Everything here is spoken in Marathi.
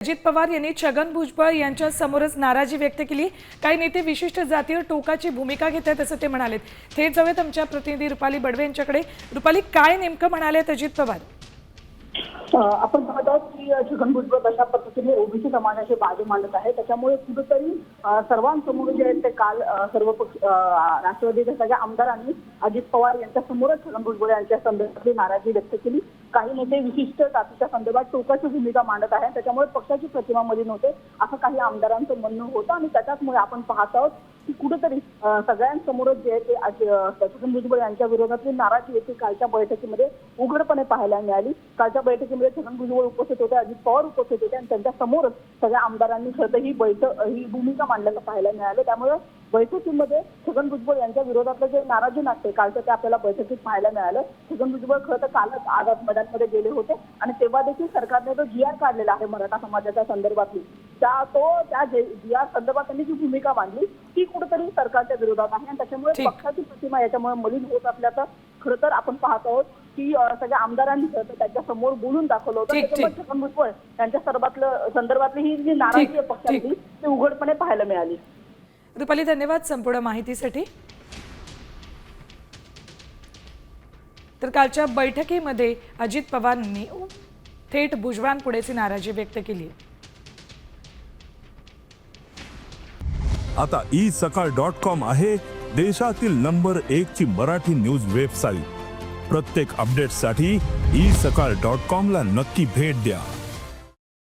अजित पवार यांनी छगन भुजबळ यांच्या समोरच नाराजी व्यक्त केली। काही नेते विशिष्ट जातीवर टोकाची भूमिका घेत आहेत असं ते म्हणाले। थेट जाऊयात आमच्या प्रतिनिधी रुपाली बडवे यांच्याकडे। रुपाली, काय नेमकं म्हणालेत अजित पवार? आपण पाहत आहोत की छगन भुजबळ कशा पद्धतीने ओबीसी समाजाची बाजू मांडत आहे, त्याच्यामुळे कुठेतरी सर्वांसमोर जे आहे ते काल सर्व पक्ष राष्ट्रवादीच्या सगळ्या आमदारांनी अजित पवार यांच्या समोरच छगन भुजबळ यांच्या संदर्भातली नाराजी व्यक्त केली। काही नेते विशिष्ट जातीच्या संदर्भात टोकाची भूमिका मांडत आहेत, त्याच्यामुळे पक्षाची प्रतिमा मलिन होते असं काही आमदारांचं म्हणणं होतं आणि त्याच्यामुळे आपण पाहत आहोत की कुठेतरी सगळ्यांसमोरच जे आहे ते छगन भुजबळ यांच्या विरोधातली नाराजी येते कालच्या बैठकीमध्ये उघडपणे पाहायला मिळाली। कालच्या बैठकीमध्ये छगन भुजबळ उपस्थित होते, अजित पवार उपस्थित होते आणि त्यांच्या समोरच सगळ्या आमदारांनी खरं ही भूमिका मांडल्याचं पाहायला मिळालं। त्यामुळे बैठकीमध्ये छगन भुजबळ यांच्या विरोधातलं जे नाराजी नाट्य कालचं ते आपल्याला बैठकीत पाहायला मिळालं। छगन भुजबळ खरं तर कालच आझाद मैदानमध्ये गेले होते आणि तेव्हा देखील सरकारने जो GR काढलेला आहे मराठा समाजाच्या संदर्भातली त्या GR संदर्भात त्यांनी जी भूमिका मांडली ती कुठेतरी सरकारच्या विरोधात आहे आणि त्याच्यामुळे पक्षाची प्रतिमा याच्यामुळे मलिन होत असल्याचं खरं तर आपण पाहत आहोत की सगळ्या आमदारांनी त्यांच्या समोर बोलून दाखवलं होतं। त्याच्यामुळे छगन भुजबळ यांच्या संदर्भातली ही जी नाराजी आहे पक्षाची ती उघडपणे पाहायला मिळाली। रुपाली, धन्यवाद संपूर्ण माहितीसाठी। तर कालच्या बैठकीमध्ये अजित पवारांनी थेट भुजबळांपुढेची नाराजी व्यक्त केली। आता isakal.com आहे देशातील नंबर 1 ची मराठी न्यूज वेबसाईट। प्रत्येक अपडेटसाठी isakal.com ला नक्की भेट द्या।